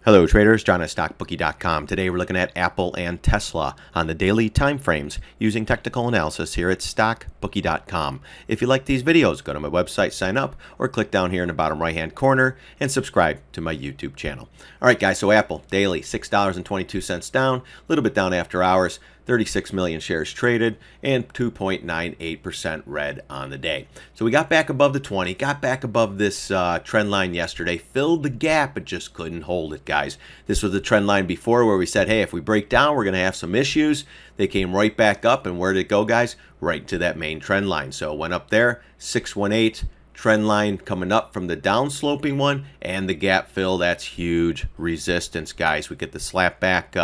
Hello traders, John at StockBookie.com. Today we're looking at Apple and Tesla on the daily time frames using technical analysis here at StockBookie.com. If you like these videos, go to my website, sign up, or click down here in the bottom right hand corner and subscribe to my YouTube channel. Alright guys, so Apple daily $6.22 down, a little bit down after hours, 36 million shares traded, and 2.98% red on the day. So we got back above the 20, got back above this trend line yesterday, filled the gap, but just couldn't hold it, guys. This was the trend line before where we said, hey, if we break down, we're going to have some issues. They came right back up, and where did it go, guys? Right to that main trend line. So it went up there, 618, trend line coming up from the downsloping one, and the gap fill. That's huge resistance, guys. We get the slap back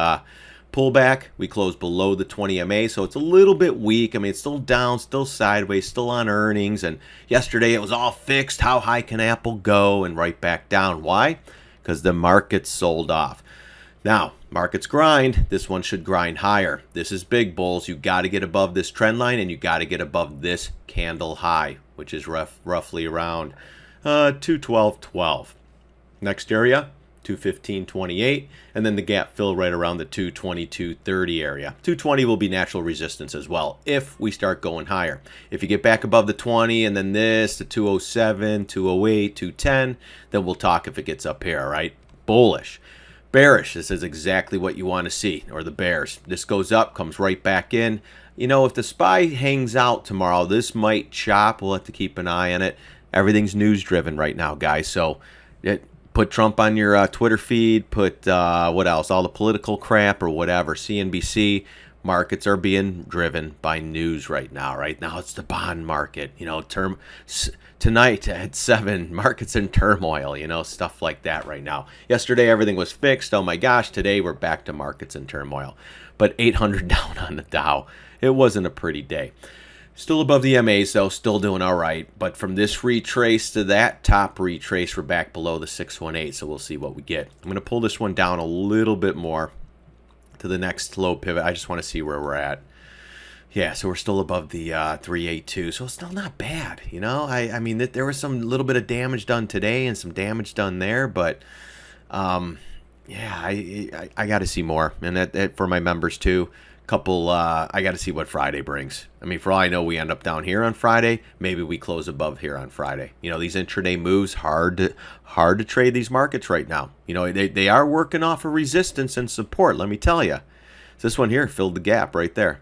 pullback. We close below the 20 MA, so it's a little bit weak. I mean, it's still down, still sideways, still on earnings, and yesterday it was all fixed. How high can Apple go? And right back down. Why? Because the market sold off. Now, markets grind. This one should grind higher. This is big, bulls. You got to get above this trend line, and you got to get above this candle high, which is roughly around 212.12. Next area, 215.28, and then the gap fill right around the 222.30 area. 220 will be natural resistance as well if we start going higher. If you get back above the 20 and then this, the 207, 208, 210, then we'll talk if it gets up here, all right? Bullish. Bearish, this is exactly what you want to see, or the bears. This goes up, comes right back in. You know, if the SPY hangs out tomorrow, this might chop. We'll have to keep an eye on it. Everything's news driven right now, guys, so put Trump on your Twitter feed, put what else, all the political crap or whatever, CNBC. Markets are being driven by news right now. Right now it's the bond market, you know, tonight at 7, markets in turmoil, you know, stuff like that right now. Yesterday everything was fixed. Oh my gosh, today we're back to markets in turmoil. But 800 down on the Dow. It wasn't a pretty day. Still above the MAs, though, still doing all right. But from this retrace to that top retrace, we're back below the 618, so we'll see what we get. I'm going to pull this one down a little bit more to the next low pivot. I just want to see where we're at. Yeah, so we're still above the 382, so it's still not bad. You know, I mean, there was some little bit of damage done today and some damage done there, but yeah, I got to see more. And that for my members, too. I got to see what Friday brings. I mean, for all I know, we end up down here on Friday. Maybe we close above here on Friday. You know, these intraday moves, hard to trade these markets right now. You know, they are working off of resistance and support, let me tell you. So this one here filled the gap right there.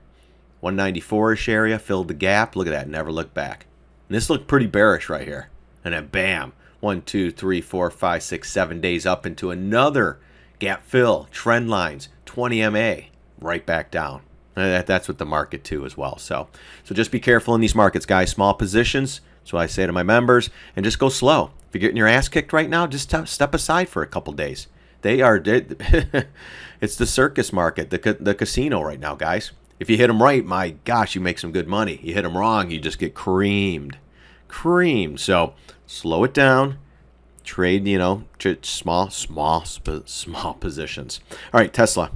194-ish area, filled the gap. Look at that, never looked back. And this looked pretty bearish right here. And then bam, 1, 2, 3, 4, 5, 6, 7 days up into another gap fill, trend lines, 20 MA. Right back down. That's what the market too as well. So just be careful in these markets, guys. Small positions. That's what I say to my members. And just go slow. If you're getting your ass kicked right now, just step aside for a couple days. It's the circus market, the casino right now, guys. If you hit them right, my gosh, you make some good money. You hit them wrong, you just get creamed. So slow it down. Trade, you know, small positions. All right, Tesla,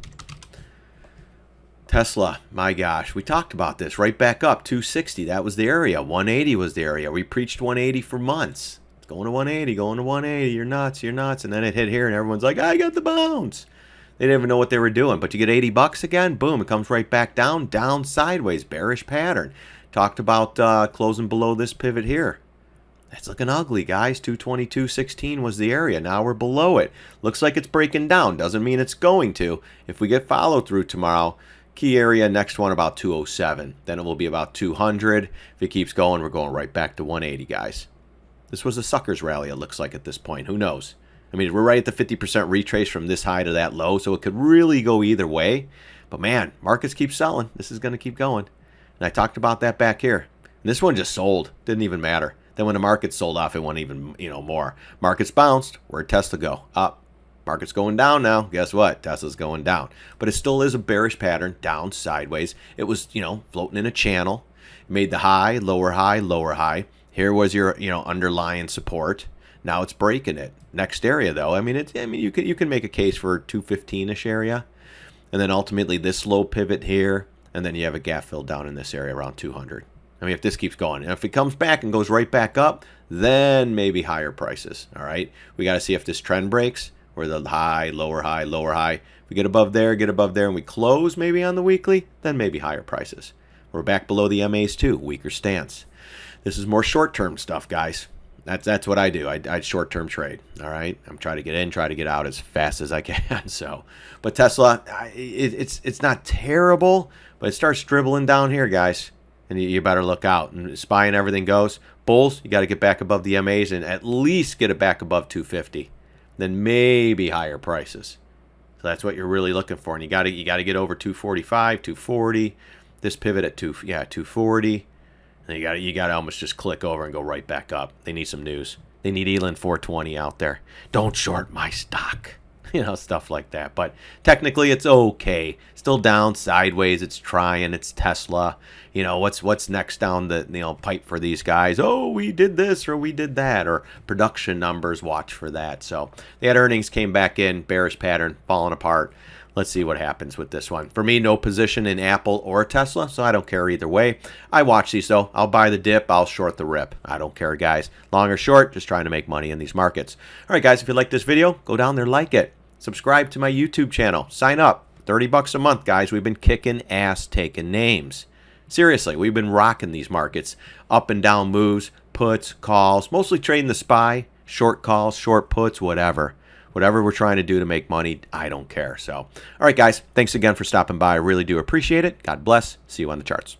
my gosh, we talked about this. Right back up, 260, that was the area. 180 was the area. We preached 180 for months. It's going to 180, going to 180. You're nuts. And then it hit here, and everyone's like, I got the bounce. They didn't even know what they were doing. But you get 80 bucks again, boom, it comes right back down sideways, bearish pattern. Talked about closing below this pivot here. That's looking ugly, guys. 222.16 was the area. Now we're below it. Looks like it's breaking down. Doesn't mean it's going to. If we get follow through tomorrow, key area, next one about 207. Then it will be about 200. If it keeps going, we're going right back to 180, guys. This was a sucker's rally, it looks like, at this point. Who knows? I mean, we're right at the 50% retrace from this high to that low, so it could really go either way. But, man, markets keep selling. This is going to keep going. And I talked about that back here. And this one just sold. Didn't even matter. Then when the market sold off, it went even, you know, more. Markets bounced. Where'd Tesla go? Up. Market's going down now. Guess what? Tesla's going down. But it still is a bearish pattern, down, sideways. It was, you know, floating in a channel. It made the high, lower high, lower high. Here was your, you know, underlying support. Now it's breaking it. Next area, though, I mean, you can make a case for 215-ish area. And then ultimately this low pivot here. And then you have a gap fill down in this area around 200. I mean, if this keeps going, and if it comes back and goes right back up, then maybe higher prices, all right? We got to see if this trend breaks. We're the high, lower high, lower high. If we get above there, and we close maybe on the weekly, then maybe higher prices. We're back below the MAs too, weaker stance. This is more short-term stuff, guys. That's what I do. I short-term trade. All right, I'm trying to get in, try to get out as fast as I can. So, but Tesla, it's not terrible, but it starts dribbling down here, guys, and you better look out. And SPY and everything goes. Bulls, you got to get back above the MAs and at least get it back above 250. Then maybe higher prices. So that's what you're really looking for, and you got to get over 245, 240. This pivot at 240. And you got to almost just click over and go right back up. They need some news. They need Elon 420 out there. Don't short my stock. Stuff like that. But technically, it's okay. Still down sideways. It's trying. It's Tesla. What's next down the pipe for these guys? Oh, we did this or we did that, or production numbers. Watch for that. So they had earnings, came back in, bearish pattern, falling apart. Let's see what happens with this one. For me, no position in Apple or Tesla, so I don't care either way. I watch these, though. I'll buy the dip. I'll short the rip. I don't care, guys. Long or short, just trying to make money in these markets. All right, guys, if you like this video, go down there, like it. Subscribe to my YouTube channel. Sign up. $30 a month, guys. We've been kicking ass, taking names. Seriously, we've been rocking these markets. Up and down moves, puts, calls, mostly trading the SPY, short calls, short puts, whatever. Whatever we're trying to do to make money, I don't care. So, all right, guys, thanks again for stopping by. I really do appreciate it. God bless. See you on the charts.